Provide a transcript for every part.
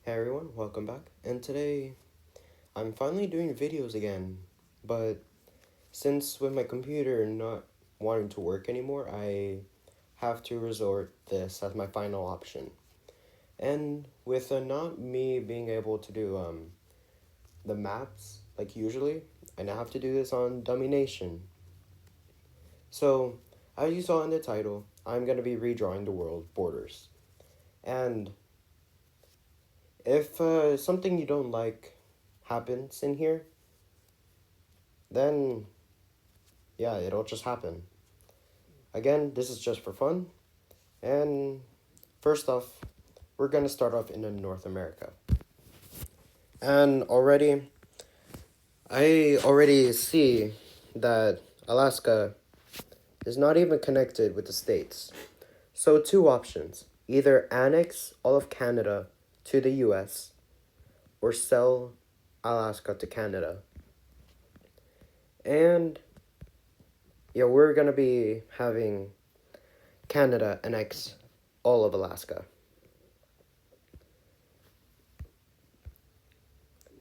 Hey everyone, welcome back. And today I'm finally doing videos again, but since with my computer not wanting to work anymore, I have to resort this as my final option. And with not me being able to do the maps like usually, I now have to do this on Dummynation. So, as you saw in the title, I'm going to be redrawing the world borders. And if something you don't like happens in here, then yeah, it'll just happen. Again, this is just for fun. And first off, we're gonna start off in North America. And I already see that Alaska is not even connected with the States. So two options. Either annex all of Canada to the US or sell Alaska to Canada. And yeah, we're gonna be having Canada annex all of Alaska.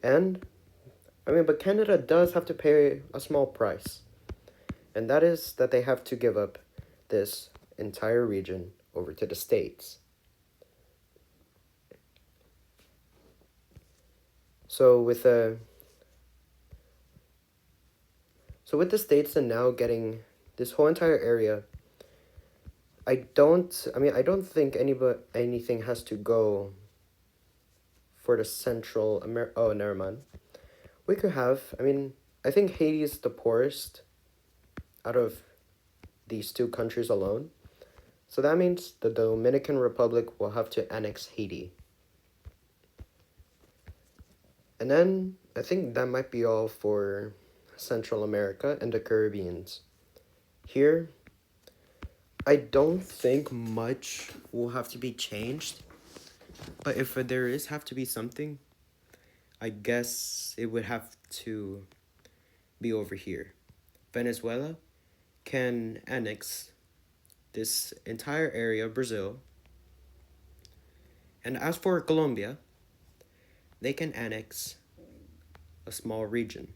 And but Canada does have to pay a small price. And that is that they have to give up this entire region over to the States. So with the States and now getting this whole entire area, I don't think anything has to go for the Central America. Oh, never mind. We could have, I think Haiti is the poorest out of these two countries alone. So that means the Dominican Republic will have to annex Haiti. And then I think that might be all for Central America and the Caribbeans. Here, I don't think much will have to be changed. But if there is have to be something, I guess it would have to be over here. Venezuela can annex this entire area of Brazil. And as for Colombia, they can annex a small region,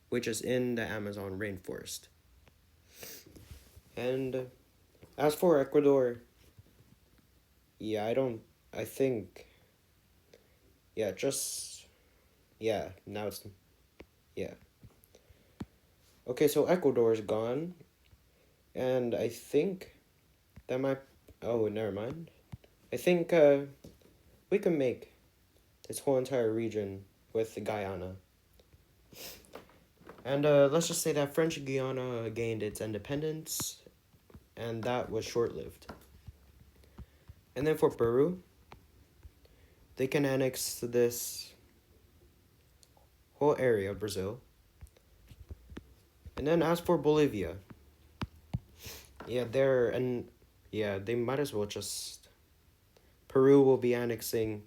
which is in the Amazon rainforest. And as for Ecuador, yeah, I think, yeah, now it's, yeah. Okay, so Ecuador is gone, and I think that might, oh, never mind. I think we can make this whole entire region with Guyana. And let's just say that French Guiana gained its independence, and that was short-lived. And then for Peru, they can annex this whole area of Brazil. And then as for Bolivia, yeah, they might as well just, Peru will be annexing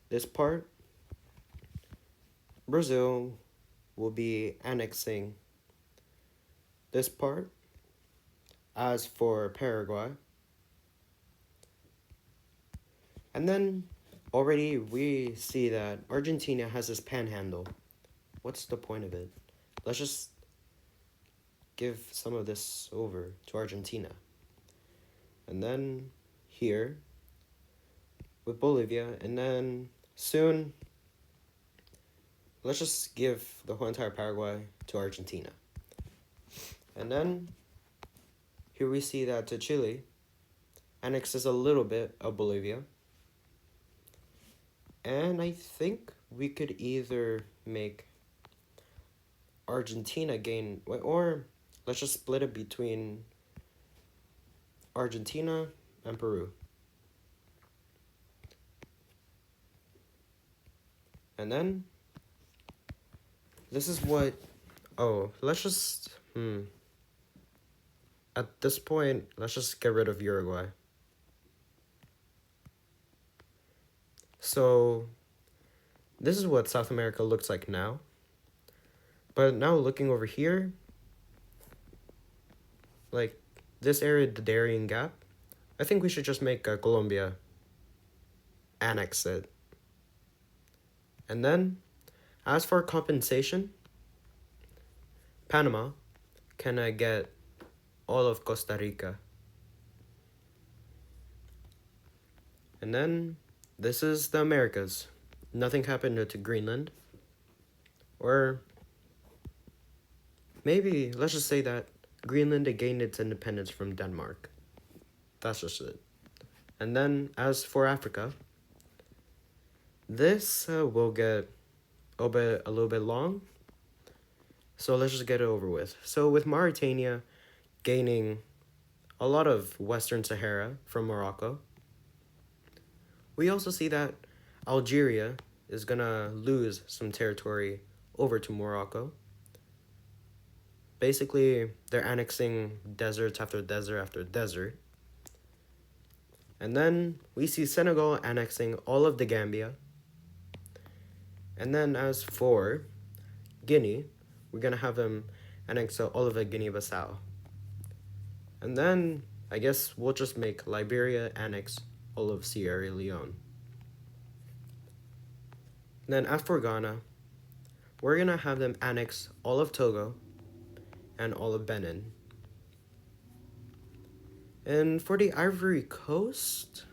this part. Brazil will be annexing this part. As for Paraguay, and then already we see that Argentina has this panhandle. What's the point of it? Let's just give some of this over to Argentina. And then here with Bolivia, and then soon let's just give the whole entire Paraguay to Argentina. And then here we see that to Chile annexes a little bit of Bolivia. And I think we could either make Argentina gain, or let's just split it between Argentina and Peru. And then this is what, let's just, at this point, let's just get rid of Uruguay. So this is what South America looks like now. But now looking over here, like this area, the Darien Gap, I think we should just make Colombia annex it. And then, as for compensation, Panama can get all of Costa Rica. And then, this is the Americas. Nothing happened to Greenland. Or maybe, let's just say that Greenland gained its independence from Denmark. That's just it. And then, as for Africa, this will get a little bit long. So let's just get it over with. So with Mauritania gaining a lot of Western Sahara from Morocco, we also see that Algeria is gonna lose some territory over to Morocco. Basically, they're annexing deserts after desert after desert. And then we see Senegal annexing all of the Gambia. And then as for Guinea, we're gonna have them annex all of the Guinea-Bissau. And then I guess we'll just make Liberia annex all of Sierra Leone. And then as for Ghana, we're gonna have them annex all of Togo and all of Benin. And for the Ivory Coast,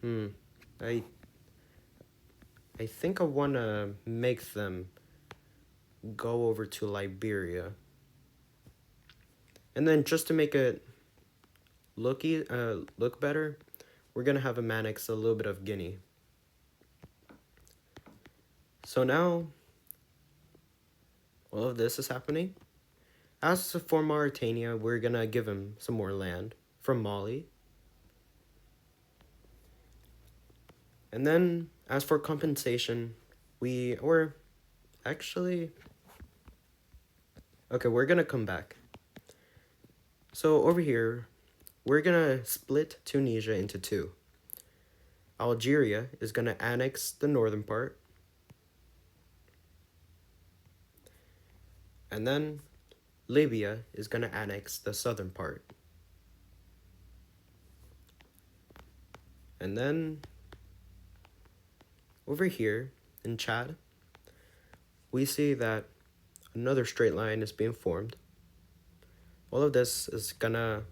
I think I wanna make them go over to Liberia. And then just to make it look better, we're gonna have them annex a little bit of Guinea. So now all of this is happening. As for Mauritania, we're gonna give him some more land from Mali. And then as for compensation, we're gonna come back. So over here, we're gonna split Tunisia into two. Algeria is gonna annex the northern part. And then Libya is gonna annex the southern part. And then over here in Chad, we see that another straight line is being formed. All of this is gonna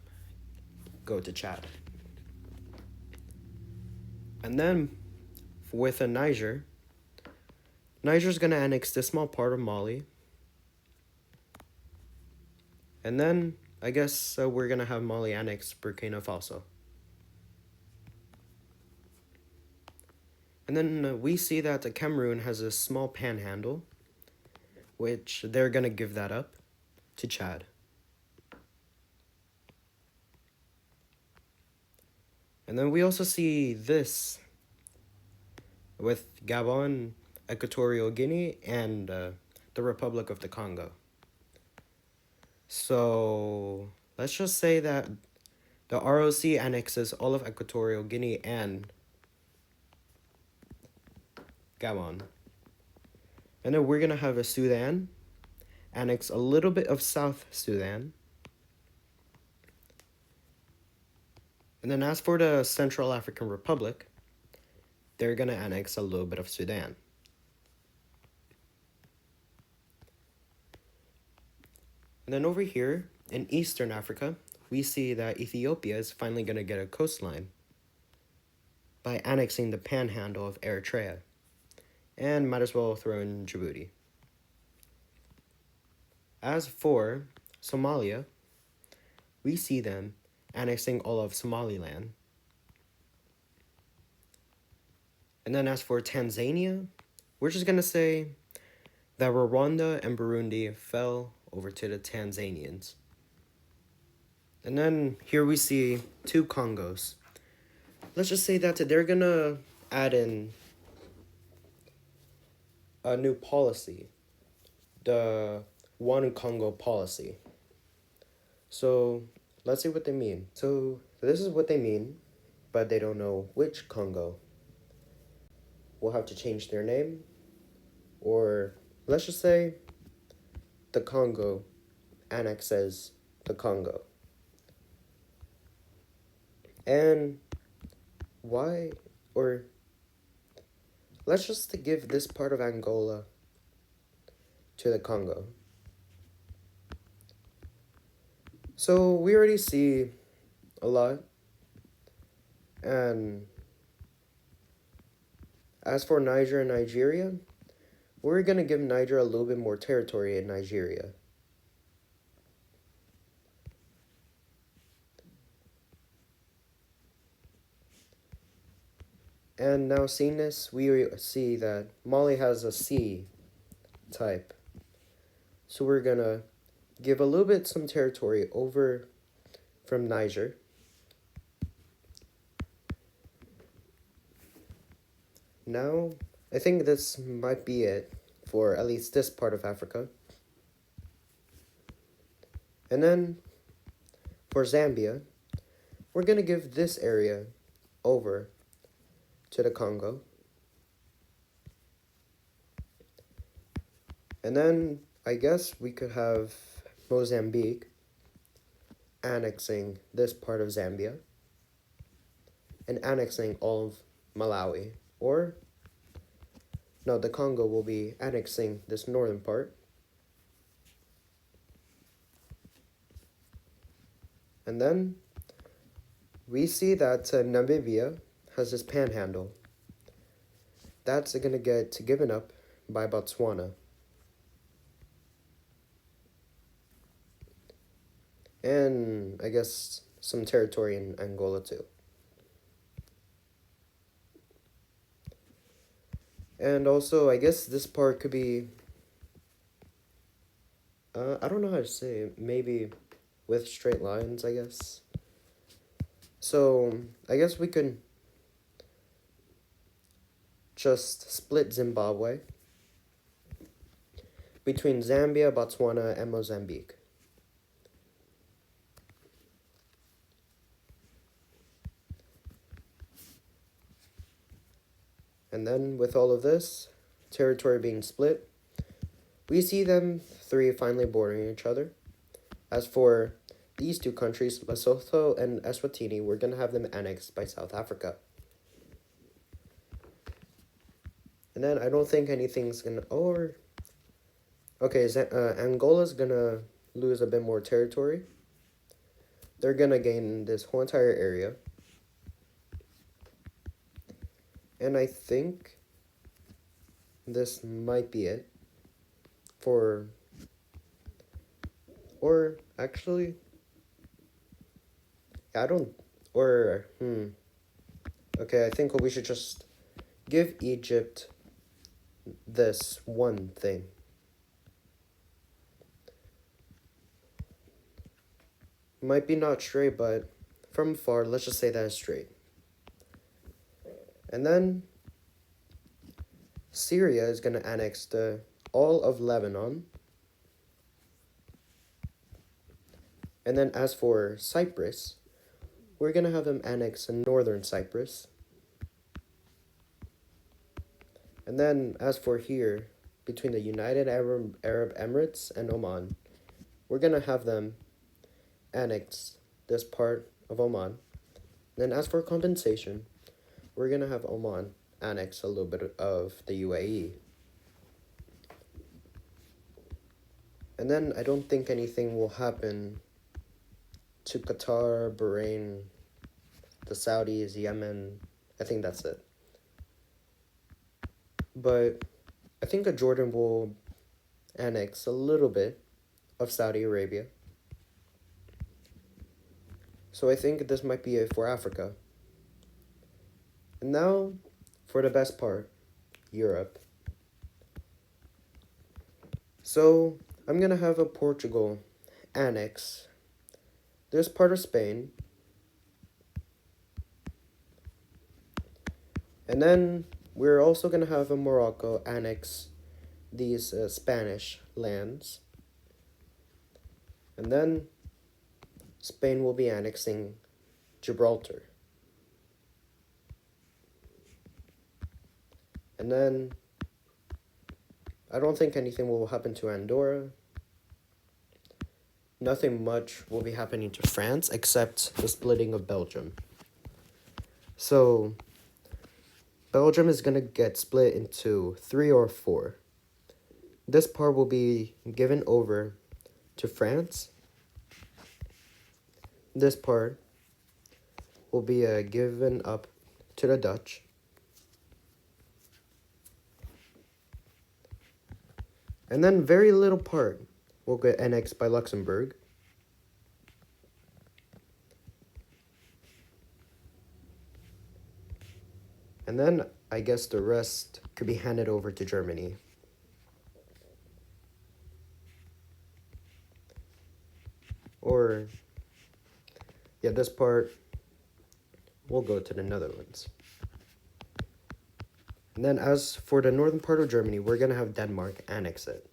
go to Chad. And then with Niger's gonna annex this small part of Mali. And then I guess we're gonna have Mali annex Burkina Faso. And then we see that Cameroon has a small panhandle, which they're gonna give that up to Chad. And then we also see this with Gabon, Equatorial Guinea, and the Republic of the Congo. So let's just say that the ROC annexes all of Equatorial Guinea and Gabon. And then we're going to have a Sudan annex a little bit of South Sudan. And then as for the Central African Republic, they're going to annex a little bit of Sudan. And then over here in Eastern Africa, we see that Ethiopia is finally going to get a coastline by annexing the panhandle of Eritrea. And might as well throw in Djibouti. As for Somalia, we see them annexing all of Somaliland. And then as for Tanzania, we're just going to say that Rwanda and Burundi fell over to the Tanzanians. And then here we see two Congos. Let's just say that they're going to add in a new policy, the One Congo policy. So let's see what they mean. So this is what they mean, but they don't know which Congo. We'll have to change their name, or let's just say the Congo annexes the Congo. And why, or let's just give this part of Angola to the Congo. So we already see a lot. And as for Niger and Nigeria, we're going to give Niger a little bit more territory in Nigeria. And now seeing this, we see that Mali has a sea type. So we're going to give a little bit some territory over from Niger. Now, I think this might be it for at least this part of Africa. And then for Zambia, we're going to give this area over to the Congo. And then I guess we could have Mozambique annexing this part of Zambia and annexing all of Malawi. Or, no, the Congo will be annexing this northern part. And then we see that Namibia has this panhandle. That's going to get given up by Botswana. And I guess some territory in Angola too. And also, I guess this part could be, I don't know how to say it, maybe with straight lines, I guess. So, I guess we could just split Zimbabwe between Zambia, Botswana, and Mozambique. And then, with all of this territory being split, we see them three finally bordering each other. As for these two countries, Lesotho and Eswatini, we're going to have them annexed by South Africa. And then I don't think anything's going to... Okay, Angola's going to lose a bit more territory. They're going to gain this whole entire area. And I think this might be it for... Or, actually... I don't... Or, Okay, I think we should just give Egypt this one thing. Might be not straight, but from far, let's just say that it's straight. And then Syria is going to annex all of Lebanon. And then as for Cyprus, we're going to have them annex northern Cyprus. And then as for here, between the United Arab Emirates and Oman, we're going to have them annex this part of Oman. Then as for compensation, we're going to have Oman annex a little bit of the UAE. And then I don't think anything will happen to Qatar, Bahrain, the Saudis, Yemen. I think that's it. But I think that Jordan will annex a little bit of Saudi Arabia. So I think this might be it for Africa. And now, for the best part, Europe. So, I'm going to have a Portugal annex this part of Spain. And then, we're also going to have a Morocco annex these Spanish lands. And then, Spain will be annexing Gibraltar. And then, I don't think anything will happen to Andorra. Nothing much will be happening to France, except the splitting of Belgium. So Belgium is going to get split into 3 or 4. This part will be given over to France. This part will be given up to the Dutch. And then very little part will get annexed by Luxembourg. And then I guess the rest could be handed over to Germany. Or, yeah, this part will go to the Netherlands. And then as for the northern part of Germany, we're going to have Denmark annex it.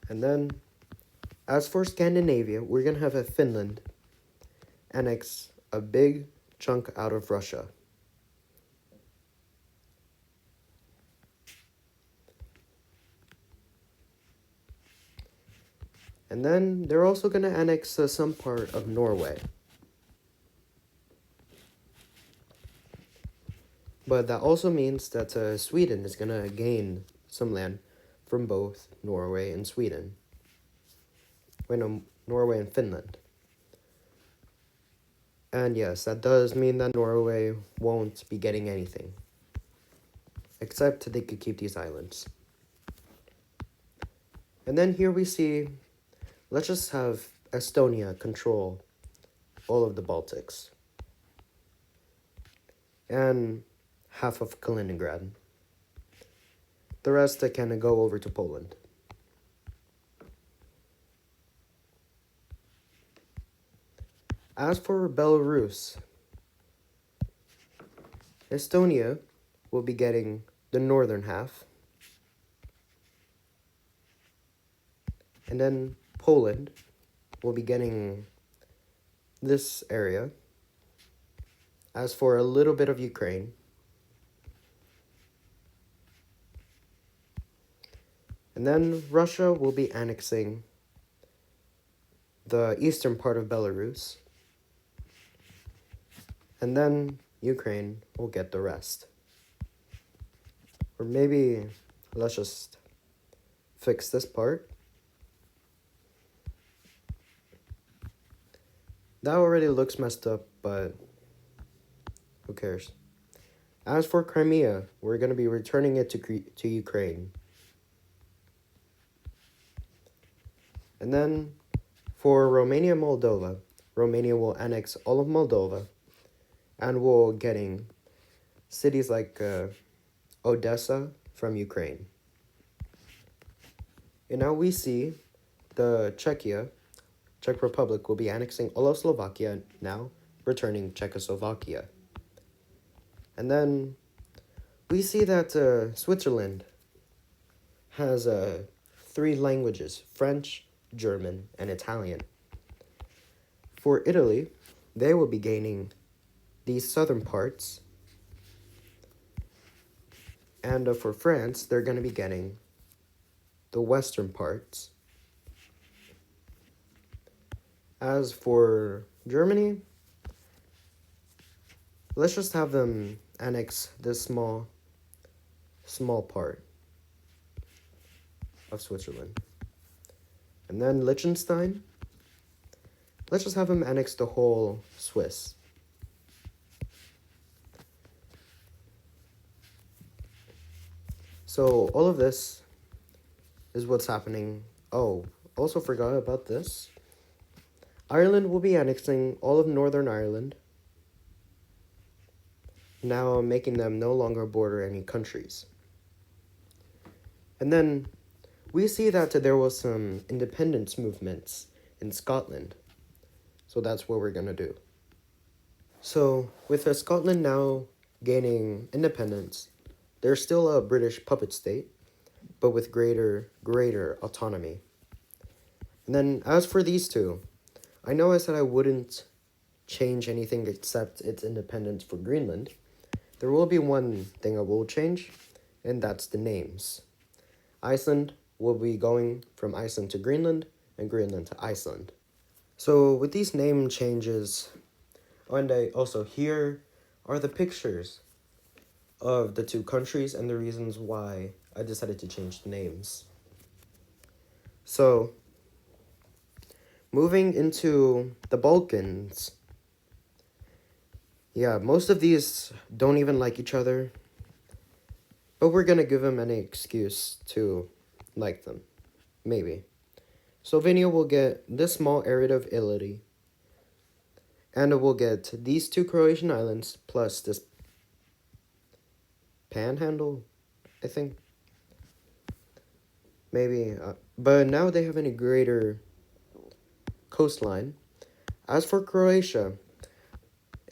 And then as for Scandinavia, we're going to have Finland annex a big chunk out of Russia. And then they're also going to annex some part of Norway. But that also means that Sweden is going to gain some land from both Norway and Sweden. Wait, no, Norway and Finland. And yes, that does mean that Norway won't be getting anything. Except they could keep these islands. And then here we see, let's just have Estonia control all of the Baltics. And half of Kaliningrad. The rest can go over to Poland. As for Belarus, Estonia will be getting the northern half. And then Poland will be getting this area. As for a little bit of Ukraine, and then Russia will be annexing the eastern part of Belarus. And then Ukraine will get the rest. Or maybe let's just fix this part. That already looks messed up, but who cares? As for Crimea, we're going to be returning it to Ukraine. And then for Romania and Moldova, Romania will annex all of Moldova and will getting cities like Odessa from Ukraine. And now we see the Czech Republic will be annexing all of Slovakia, now returning Czechoslovakia. And then we see that Switzerland has 3 languages, French, German, and Italian. For Italy, they will be gaining these southern parts. And for France, they're going to be getting the western parts. As for Germany, let's just have them annex this small part of Switzerland. And then Liechtenstein, let's just have them annex the whole Swiss. So all of this is what's happening. Oh, also forgot about this. Ireland will be annexing all of Northern Ireland, now making them no longer border any countries. And then we see that there was some independence movements in Scotland. So that's what we're going to do. So with Scotland now gaining independence, they're still a British puppet state, but with greater autonomy. And then as for these two, I know I said I wouldn't change anything except its independence for Greenland. There will be one thing I will change, and that's the names. Iceland will be going from Iceland to Greenland, and Greenland to Iceland. So with these name changes, and also here are the pictures of the two countries and the reasons why I decided to change the names. So, moving into the Balkans, yeah, most of these don't even like each other, but we're gonna give them any excuse to like them. Maybe. Slovenia will get this small area of Italy, and it will get these two Croatian islands plus this panhandle, I think. Maybe. But now they have a greater coastline. As for Croatia,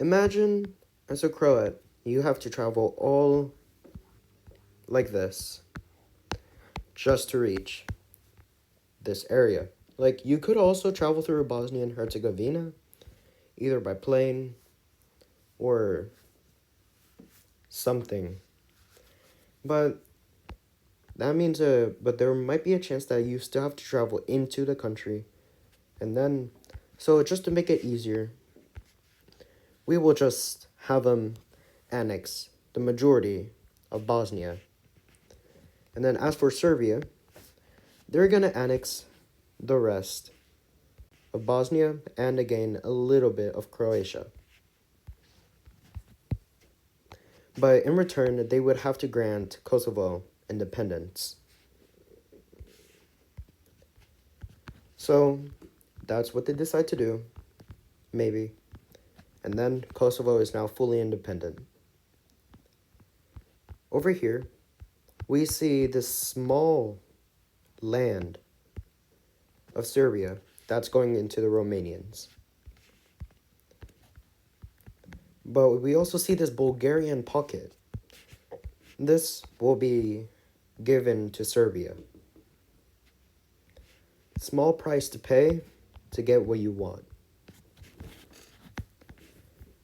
imagine as a Croat, you have to travel all like this just to reach this area. Like, you could also travel through Bosnia and Herzegovina, either by plane or something. But that means but there might be a chance that you still have to travel into the country. And then, so just to make it easier, we will just have them annex the majority of Bosnia. And then as for Serbia, they're going to annex the rest of Bosnia and again a little bit of Croatia. But in return, they would have to grant Kosovo independence. So that's what they decide to do, maybe. And then Kosovo is now fully independent. Over here, we see this small land of Serbia that's going into the Romanians. But we also see this Bulgarian pocket. This will be given to Serbia. Small price to pay to get what you want.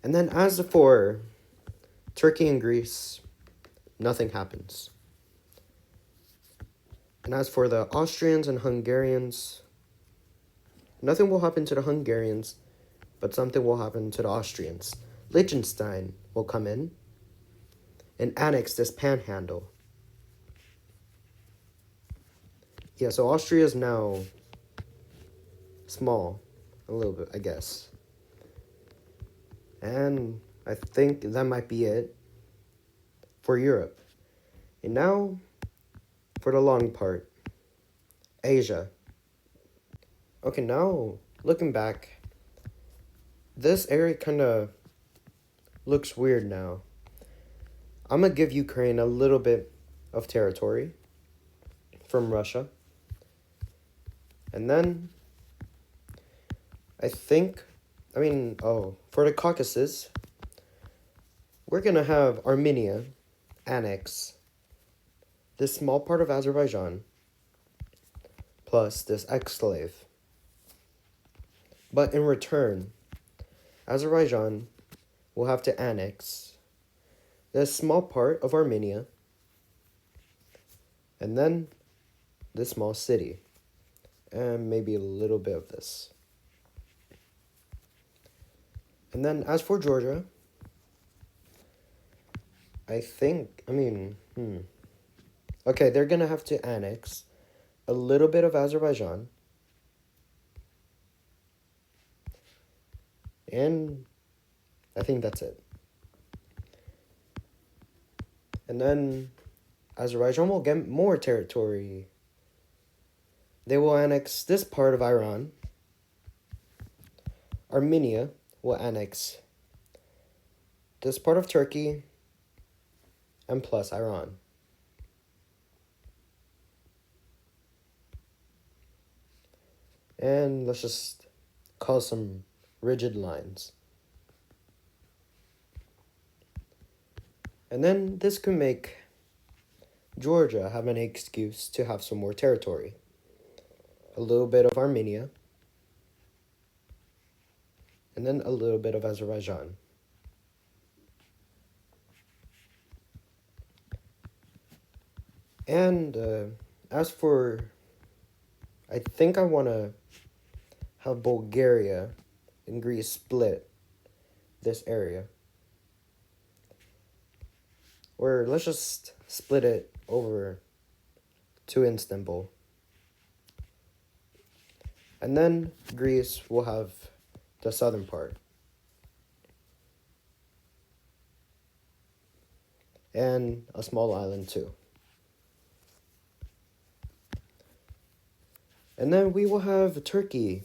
And then as for Turkey and Greece, nothing happens. And as for the Austrians and Hungarians, nothing will happen to the Hungarians, but something will happen to the Austrians. Liechtenstein will come in and annex this panhandle. Yeah, so Austria is now small, a little bit, I guess. And I think that might be it for Europe. And now, for the long part, Asia. Okay, now, looking back, this area kind of looks weird now. I'm going to give Ukraine a little bit of territory from Russia. And then, for the Caucasus, we're going to have Armenia annex this small part of Azerbaijan plus this exclave. But in return, Azerbaijan will have to annex this small part of Armenia and then this small city and maybe a little bit of this. And then as for Georgia, okay, they're going to have to annex a little bit of Azerbaijan. And I think that's it. And then Azerbaijan will get more territory. They will annex this part of Iran. Armenia will annex this part of Turkey and plus Iran. And let's just call some rigid lines. And then this could make Georgia have an excuse to have some more territory. A little bit of Armenia. And then a little bit of Azerbaijan. And as for, I think I want to have Bulgaria and Greece split this area. Or let's just split it over to Istanbul. And then Greece will have the southern part. And a small island too. And then we will have Turkey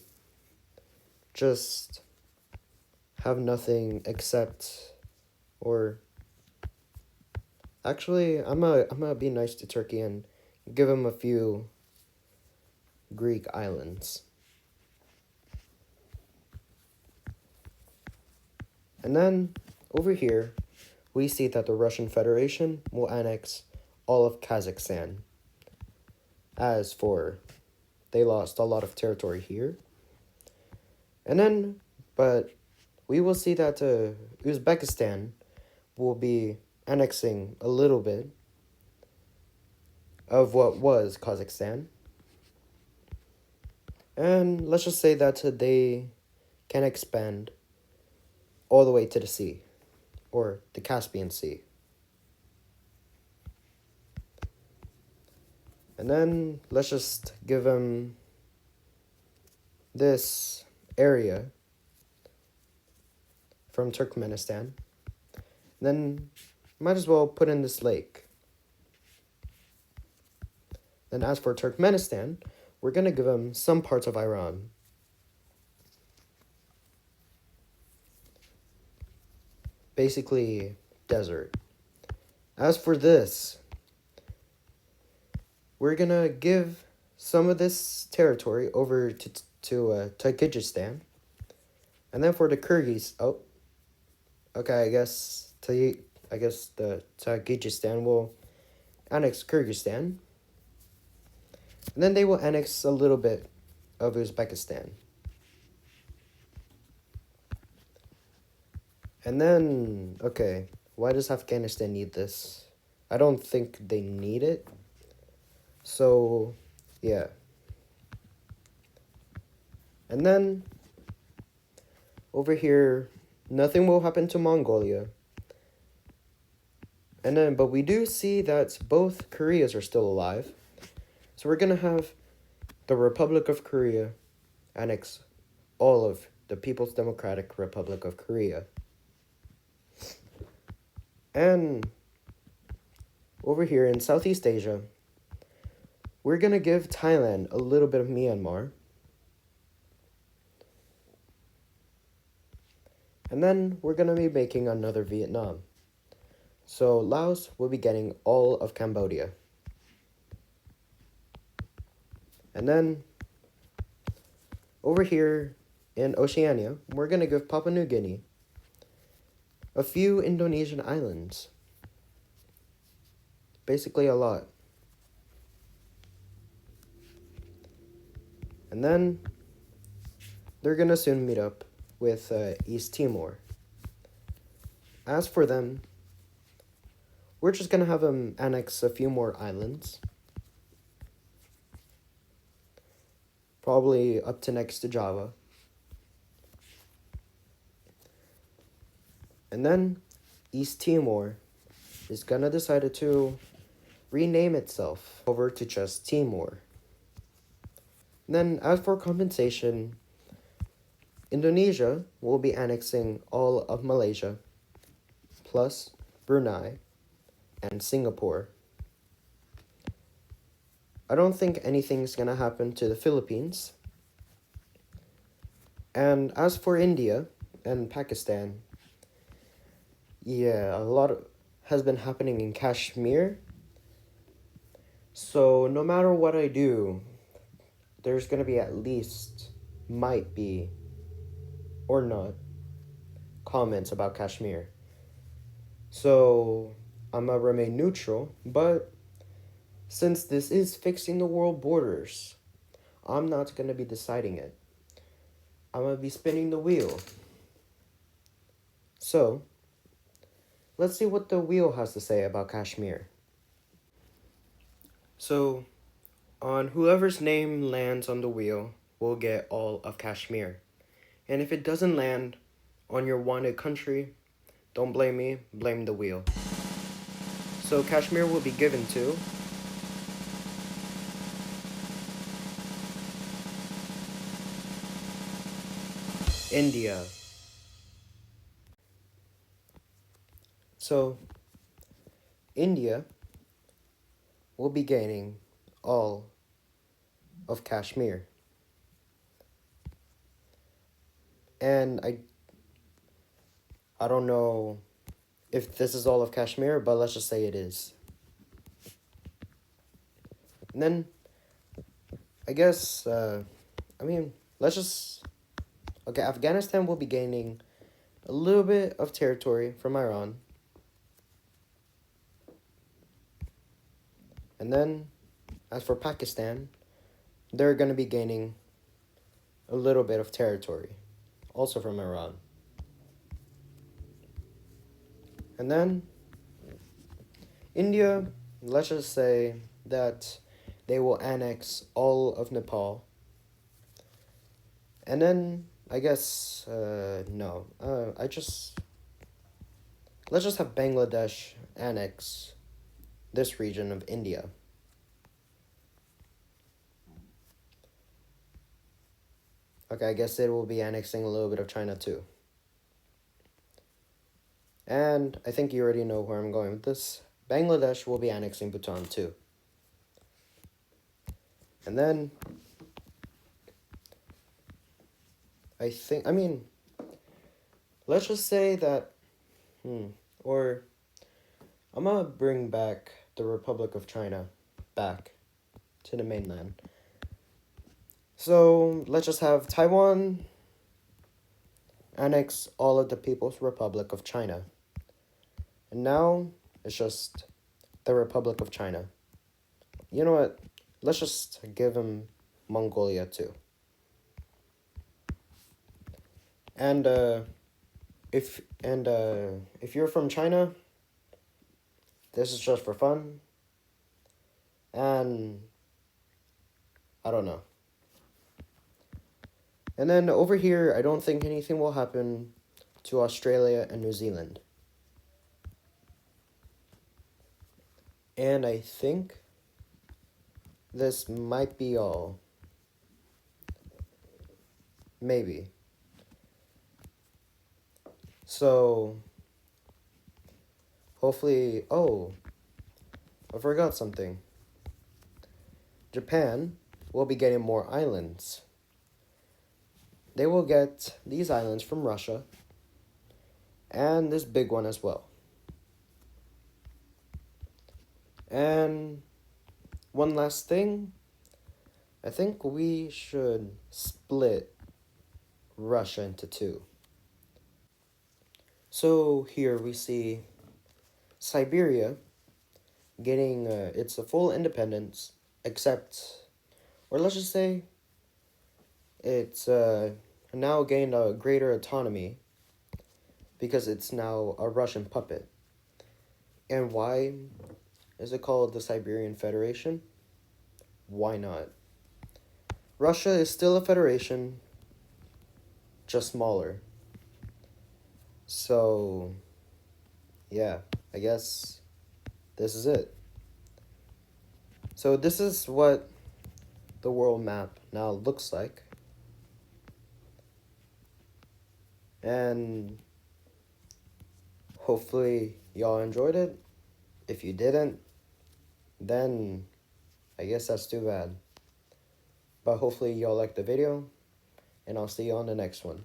just have nothing except, or actually, I'm gonna be nice to Turkey and give them a few Greek islands. And then over here, we see that the Russian Federation will annex all of Kazakhstan. As for, they lost a lot of territory here. And then, but we will see that Uzbekistan will be annexing a little bit of what was Kazakhstan. And let's just say that they can expand all the way to the sea, or the Caspian Sea. And then let's just give them this area from Turkmenistan. Then might as well put in this lake. Then as for Turkmenistan, we're going to give them some parts of Iran. Basically, desert. As for this, we're going to give some of this territory over to Tajikistan. And then for the Kyrgyz, okay, I guess the Tajikistan will annex Kyrgyzstan. And then they will annex a little bit of Uzbekistan. And then, okay, why does Afghanistan need this? I don't think they need it. So, yeah. And then, over here, nothing will happen to Mongolia. And then, but we do see that both Koreas are still alive. So we're going to have the Republic of Korea annex all of the People's Democratic Republic of Korea. And over here in Southeast Asia, we're going to give Thailand a little bit of Myanmar. And then we're going to be making another Vietnam. So Laos will be getting all of Cambodia. And then over here in Oceania, we're going to give Papua New Guinea a few Indonesian islands. Basically a lot. And then they're going to soon meet up with East Timor. As for them, we're just going to have them annex a few more islands. Probably up to next to Java. And then East Timor is going to decide to rename itself over to just Timor. And then as for compensation, Indonesia will be annexing all of Malaysia, plus Brunei and Singapore. I don't think anything's going to happen to the Philippines. And as for India and Pakistan, yeah, a lot has been happening in Kashmir. So no matter what I do, there's going to be at least, might be, or not, comments about Kashmir. So I'm going to remain neutral, but since this is fixing the world borders, I'm not going to be deciding it. I'm going to be spinning the wheel. So, let's see what the wheel has to say about Kashmir. So, on whoever's name lands on the wheel, will get all of Kashmir. And if it doesn't land on your wanted country, don't blame me, blame the wheel. So Kashmir will be given to India. So India will be gaining all of Kashmir. And I don't know if this is all of Kashmir, but let's just say it is. And then I guess let's just okay, Afghanistan will be gaining a little bit of territory from Iran. And then as for Pakistan, they're going to be gaining a little bit of territory, also from Iran. And then India, let's just say that they will annex all of Nepal. And then I guess no. Let's just have Bangladesh annex this region of India. Okay, I guess it will be annexing a little bit of China too. And I think you already know where I'm going with this. Bangladesh will be annexing Bhutan too. And then let's just say that, or I'm gonna bring back the Republic of China back to the mainland. So let's just have Taiwan annex all of the People's Republic of China. And now it's just the Republic of China. You know what? Let's just give them Mongolia too. And if you're from China, this is just for fun. And I don't know. And then over here, I don't think anything will happen to Australia and New Zealand. And I think this might be all. Maybe. So, hopefully, I forgot something. Japan will be getting more islands. They will get these islands from Russia, and this big one as well. And one last thing, I think we should split Russia into two. So here we see Siberia getting its full independence, or let's just say it's now gained a greater autonomy because it's now a Russian puppet. And why is it called the Siberian Federation? Why not? Russia is still a federation, just smaller. So, yeah, I guess this is it. So this is what the world map now looks like. And hopefully y'all enjoyed it. If you didn't, then I guess that's too bad. But hopefully y'all liked the video, and I'll see you on the next one.